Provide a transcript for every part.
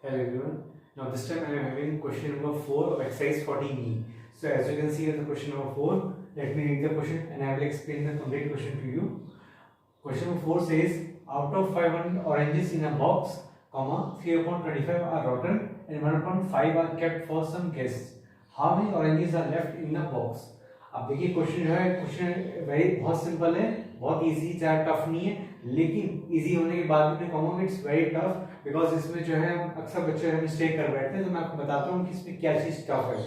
Hello everyone. Now this time I am having question number 4 of exercise 14E. So as you can see here the question number 4. Let me read the question and I will explain the complete question to you. Question number 4 says out of 500 oranges in a box, comma 3/25 are rotten and 1/5 are kept for some guests. How many oranges are left in the box? अब देखिए question जो है question बहुत simple है, बहुत easy, ज़्यादा tough नहीं है, लेकिन इजी होने के बाद भी कहूँगा इट्स वेरी टफ बिकॉज इसमें जो है अक्सर बच्चे मिस्टेक कर बैठते हैं। तो मैं आपको बताता हूँ कि इसमें क्या चीज़ टफ है।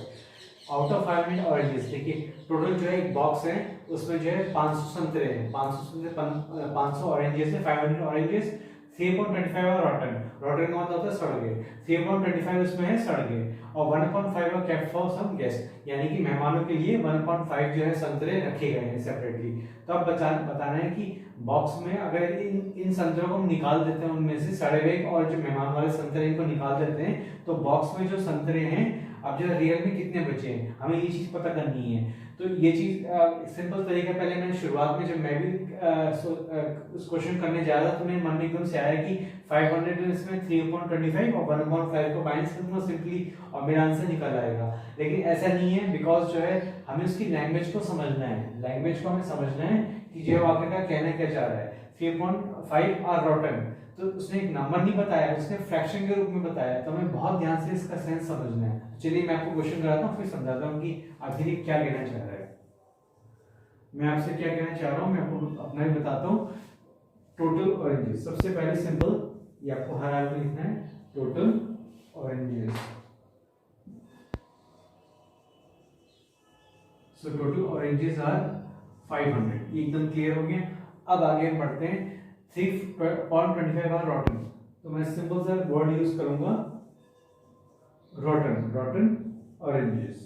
आउट ऑफ 500 ऑरेंजेस, देखिए टोटल जो है एक बॉक्स है उसमें जो है 500 संतरे हैं, 500 ऑरेंजेस है, 500 ऑरेंजेस, 3.25 और रॉटन का मतलब होता है सड़ गए, 3.25 उसमें है सड़ गए और 1.5 केप्ट फॉर सम गेस्ट, यानी कि मेहमानों के लिए 1.5 जो है संतरे रखे गए हैं सेपरेटली। तो अब बताना है कि बॉक्स में अगर इन संतरों को हम निकाल देते हैं, उनमें से सड़े हुए और जो मेहमान वाले संतरे इनको निकाल देते हैं, तो बॉक्स में जो संतरे हैं अब जो रियल में कितने बचे हैं हमें ये चीज पता करनी है। तो ये चीज सिंपल तरीका पहले मैंने शुरुआत में जब मैं भी उस क्वेश्चन करने जा रहा था तो मेरे मन में एकदम से आया कि 500 इसमें 3.25 और 1.5 को माइनस कर दूंगा सिंपली और मेरा आंसर निकल आएगा। लेकिन ऐसा नहीं है बिकॉज जो है हमें उसकी लैंग्वेज को समझना है, लैंग्वेज को हमें समझना है कि जो वाक्य का कहना क्या चाह रहा है। 3.5 आर रॉटन, तो उसने एक नंबर नहीं बताया, उसने फ्रैक्शन के रूप में बताया, तो हमें बहुत ध्यान से इसका सेंस समझना है। चलिए मैं आपको क्वेश्चन कराता हूँ फिर समझाता हूँ कि आखिर क्या कहना चाह रहा है। मैं आपसे क्या कहना चाह रहा हूँ मैं आपको अपना भी बताता हूँ। टोटल ऑरेंजेस, सबसे पहले सिंपल ये आपको हर हाल में लिखना है, total oranges. So total oranges are 500, ये एकदम क्लियर हो गया। अब आगे हम बढ़ते हैं। 3.25 आर रॉटन, तो मैं सिंपल सा वर्ड यूज करूंगा रॉटन ऑरेंजेस,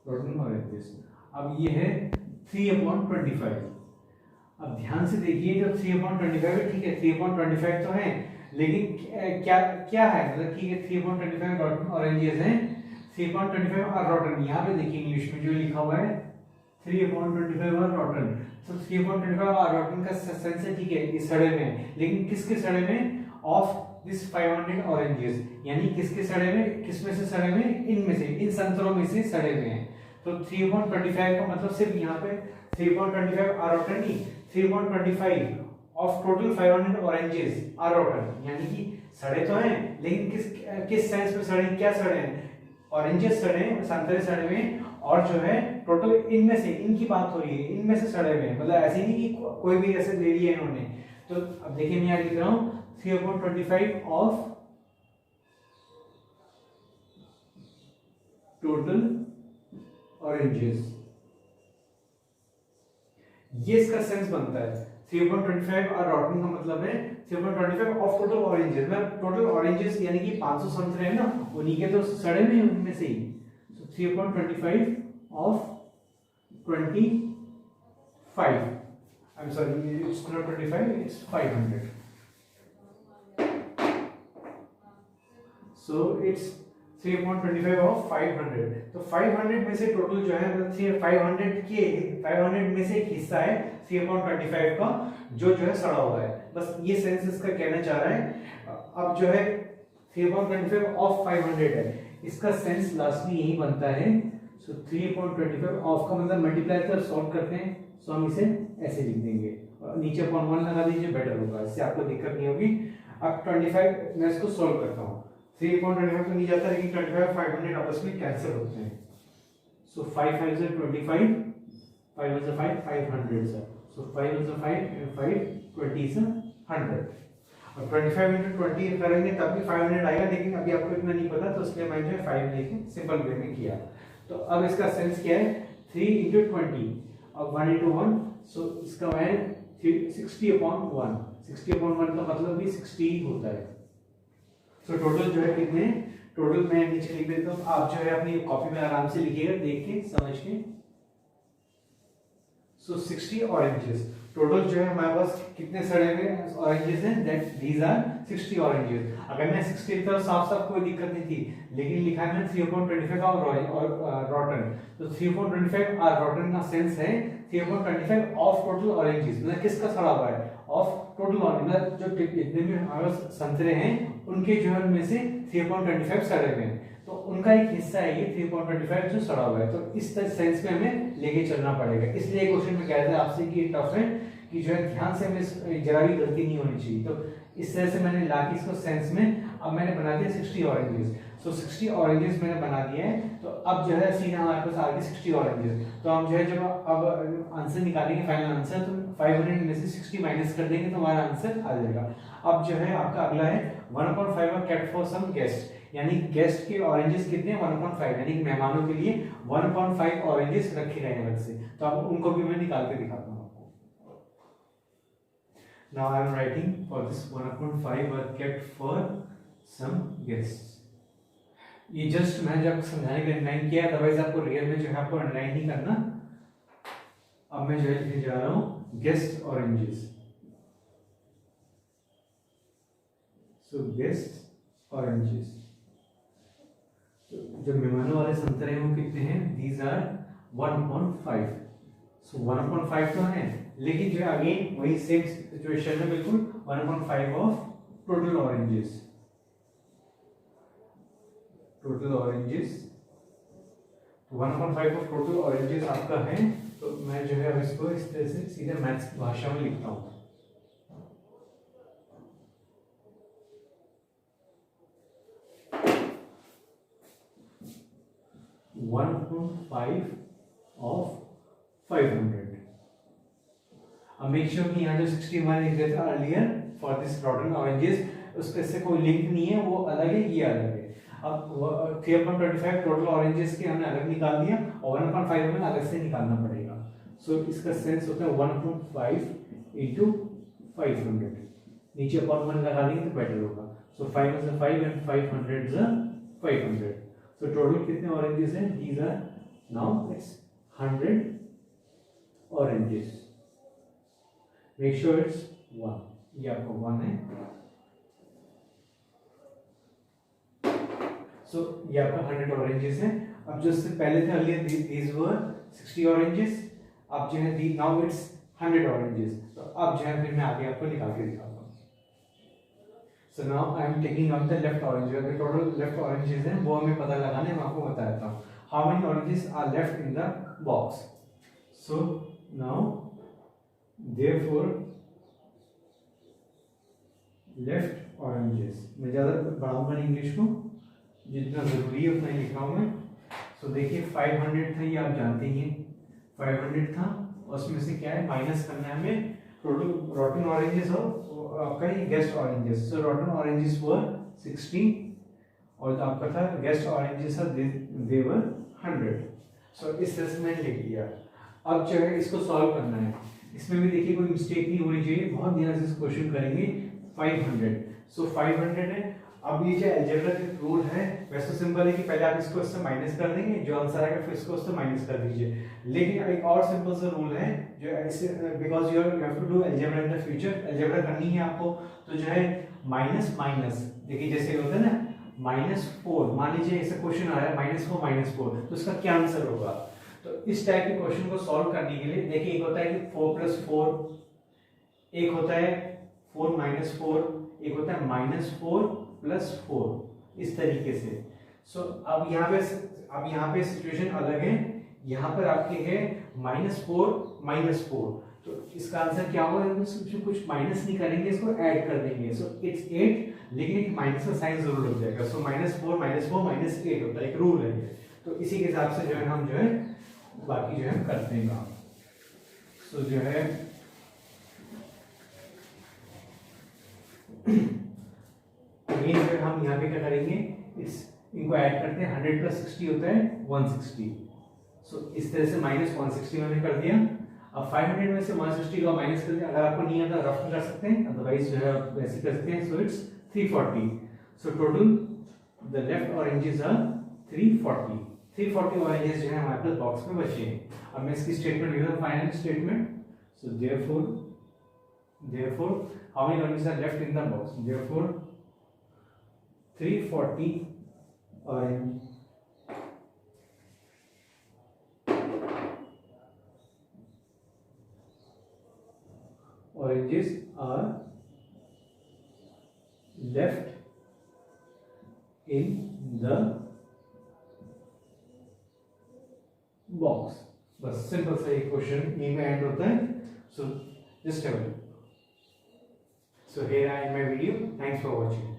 रॉटन ऑरेंजेस। अब ये है 3/25। अब ध्यान से देखिए जब 3/25 है, ठीक है 3/25 तो है, लेकिन क्या क्या है मतलब ठीक है 3/25 रॉटन ऑरेंजेस हैं, 3.25 आर रॉटन। यहाँ पे देखिए इंग्लिश में जो लिखा हुआ है 3/25 आर रॉटन, तो 3.25 आर रॉटन का सेंस है ठीक है ये सड़े में है, लेकिन किसके सड़े में? ऑफ दिस 500 ऑरेंजेस, यानी किसके सड़े में, किसमें से सड़े में? इनमें से, इन संतरों में से सड़े हुए हैं। तो 3.25 का मतलब सिर्फ यहाँ पे 3.25 आर रॉटन नहीं, 3.25 ऑफ टोटल 500 ऑरेंजेस आर रॉटन, यानी कि सड़े तो हैं लेकिन किस सेंस में सड़े, क्या सड़े हैं? ऑरेंजेस सड़े हैं, संतरे सड़े हुए हैं, और जो है टोटल इनमें से, इनकी बात हो रही है, इनमें से सड़े हुए हैं, मतलब ऐसे नहीं कि कोई भी ऐसे ले लिया इन्होंने। तो अब देखिए मैं यहाँ लिख रहा हूँ 3.25 ऑफ टोटल ऑरेंजेस, ये इसका सेंस बनता है। 3.25 और रॉटन का मतलब है 3.25 ऑफ टोटल ऑरेंजेस, मतलब टोटल ऑरेंजेस यानी कि 500 संतरे हैं ना, उन्हीं के तो सड़े हुए हैं उनमें से ही। So 3.25 of 25, I'm sorry it's not 25, it's 500, so it's 3.25 of 500। तो 500 में से टोटल जो है मतलब 500 में से एक हिस्सा है 3.25 का जो है सड़ा हुआ है, बस ये सेंस इसका कहना चाह रहा है। अब जो है 3.25 ऑफ 500 है, इसका सेंस लास्ट में यही बनता है। सो 3.25 ऑफ का मतलब मल्टीप्लाई कर सॉल्व करते हैं, सो हम इसे ऐसे लिख देंगे और नीचे 1 लगा दीजिए, बेटर होगा, इससे आपको दिक्कत नहीं होगी। अब 25 मैं इसको सॉल्व करता हूँ, 3.25 तो नहीं जाता लेकिन 25 500 आपस में कैंसिल होते हैं। सो 5 5 से 25, 5 से 5 500 सर, सो 5 से 5 and 5 20 से 100। और 25 into 20 करेंगे तब भी 500 आएगा, लेकिन अभी आपको इतना नहीं पता तो इसलिए मैं जो है 5 लेके सिंपल वे में किया। तो अब इसका सेंस क्या है, 3 into 20 और 1 into 1, सो इसका मैं 60/1, 60/1 का मतलब भी 60 होता है। सो टोटल जो है कितने, टोटल मैं नीचे लिख देता हूँ, आप जो है अपनी कॉपी में आराम से लिखिएगा देख के समझ के। सो 60 ऑरेंजेस, टोटल जो है हमारे पास कितने सड़े हुए ऑरेंजेस हैं, दैट दीज आर 60 ऑरेंजेस। अगर मैं 60 की तरफ साफ साफ कोई दिक्कत नहीं थी, लेकिन लिखा है मैंने 3.25 का और रॉटन, तो 3.25 आर रॉटन का सेंस है 3.25 ऑफ टोटल ऑरेंजेस, मतलब किसका सड़ा हुआ है, ऑफ टोटल ऑरेंज, मतलब जो जितने भी हमारे संतरे हैं उनके जो है उनमें से 3.25 सड़े हुए हैं, तो उनका एक हिस्सा है ये 3.25 जो सड़ा हुआ है, तो इस सेंस में हमें लेके चलना पड़ेगा। इसलिए क्वेश्चन में कह रहे थे आपसे कि टफ है कि जो है ध्यान से हमें जरा भी गलती नहीं होनी चाहिए। तो इस तरह से मैंने ला के इसको सेंस में अब मैंने बना दिया 60 ऑरेंजेस। सो 60 ऑरेंजेस मैंने बना दिया है, तो अब जो है सीधा हमारे पास आ गए 60 ऑरेंजेस। तो हम जो है जब अब आंसर निकालेंगे फाइनल आंसर, तो 500 में से 60 माइनस कर देंगे तो हमारा आंसर आ जाएगा। अब जो है आपका अगला है 1.5 केप्ट फॉर सम गेस्ट, यानी गेस्ट के ऑरेंजेस कितने हैं 1.5, यानी मेहमानों के लिए 1.5 ऑरेंजेस रखे गए हैं अलग से। तो अब उनको भी मैं निकाल के दिखाता हूँ। Now I am writing for this 1.5 were kept for some guests. ये जस्ट मैं जब समझाने का अंडरलाइन किया, अदरवाइज आपको रियल में जो है आपको अंडरलाइन नहीं करना। अब मैं जो है लिखने जा रहा हूँ गेस्ट ऑरेंजेस। सो गेस्ट ऑरेंजेस, जो मेहमानों वाले संतरे हैं वो कितने हैं, दीज आर 1.5। सो 1.5 तो है, लेकिन जो है अगेन वही सेम सिचुएशन है बिल्कुल, 1.5 of total oranges. Total oranges 1.5 of total oranges आपका है। तो मैं जो है अब इसको इस तरह से सीधे मैथ्स की भाषा में लिखता हूँ। ऑफ 500। अब मेक श्योर कि यहाँ जो 61 लिख दिया था earlier for this total oranges, उसके से कोई लिंक नहीं है, वो अलग है, ये अलग है। अब 3.25 टोटल ऑरेंजेस के हमने अलग निकाल दिया और 1.5 हमें अलग से निकालना पड़ेगा। सो इसका सेंस होता है 1.5 इंटू 500, नीचे अपॉन 1 लगा देंगे तो बेटर होगा। So 5 is 5 and 500 is 500। So total कितने ऑरेंजेस हैं, these are now it's 100 oranges. Make sure it's 1, ये आपको 1 है। सो ये आपका 100 ऑरेंजेस है। अब जो इससे पहले थे अर्लियर दीज वर 60 ऑरेंजेस, अब जो है नाउ इट्स 100 ऑरेंजेस। तो अब जो है फिर मैं आगे आपको निकाल के दिखाता हूँ। So now I am taking out the left orange, जो टोटल लेफ्ट ऑरेंजेस हैं वो हमें पता लगाने, मैं आपको बता देता हूँ how many oranges are left in the box. So now therefore left oranges, मैं ज़्यादा बढ़ाऊंगा नहीं इंग्लिश को, जितना जरूरी है उतना ही लिखा हूं मैं। सो देखिए 500 था, ये आप जानते ही हैं 500 था, उसमें से क्या है माइनस करना है हमें टोटल रॉटन ऑरेंजेस और आपका ये गेस्ट ऑरेंजेस। सो रॉटन ऑरेंजेस वर 60 और आपका था गेस्ट ऑरेंजेस दे वर 100। सो इस तरह से मैंने लिख दिया। अब जो है इसको सॉल्व करना है, इसमें भी देखिए कोई मिस्टेक नहीं होनी चाहिए, बहुत ध्यान से इस क्वेश्चन करेंगे। 500, सो 500 है। अब ये जो अलजेब्रा रूल है वैसे सिंपल है कि पहले आप इसको इससे माइनस कर देंगे, जो आंसर आएगा फिर इसको इससे माइनस कर दीजिए। लेकिन एक और सिंपल सा रूल है जो ऐसे, because you have to do algebra in the future, algebra करनी है आपको, तो जो है माइनस माइनस, देखिए जैसे होता है ना -4, मान लीजिए ऐसा क्वेश्चन आ रहा है -4 तो इसका क्या आंसर होगा। तो इस टाइप के क्वेश्चन को सॉल्व करने के लिए देखिए एक होता है कि 4 + 4, एक होता है 4 - 4, एक होता है -4 + 4, इस तरीके से। सो अब यहाँ पे सिचुएशन अलग है, यहाँ पर आपके है -4 - 4, तो इसका आंसर क्या होगा, कुछ माइनस नहीं करेंगे, इसको ऐड कर देंगे। सो इट्स 8, लेकिन एक माइनस का साइन जरूर लग जाएगा। सो -4 - 4 -8 होता है, एक रूल है ये। तो इसी के हिसाब से जो है हम जो है बाकी जो है करते हैं काम। सो जो है अगेन फिर हम यहाँ पे क्या करेंगे, इनको ऐड करते हैं, 100 + 60 होता है 160। सो इस तरह से -160 मैंने कर दिया। अब 500 में से 160 का माइनस कर दिया, अगर आपको नहीं आता रफ में कर सकते हैं, अदरवाइज जो है आप वैसे कर सकते हैं। So it's 340। So total the left oranges are 340 oranges जो है हमारे पास बॉक्स में बचे हैं। अब मैं इसकी स्टेटमेंट लिख रहा हूं, final statement. So therefore how many oranges are left in the box, therefore 340 oranges are left in the box. बस सिंपल सा ये क्वेश्चन ई में एंड होता है. So just have a look. So here I end my video. Thanks for watching.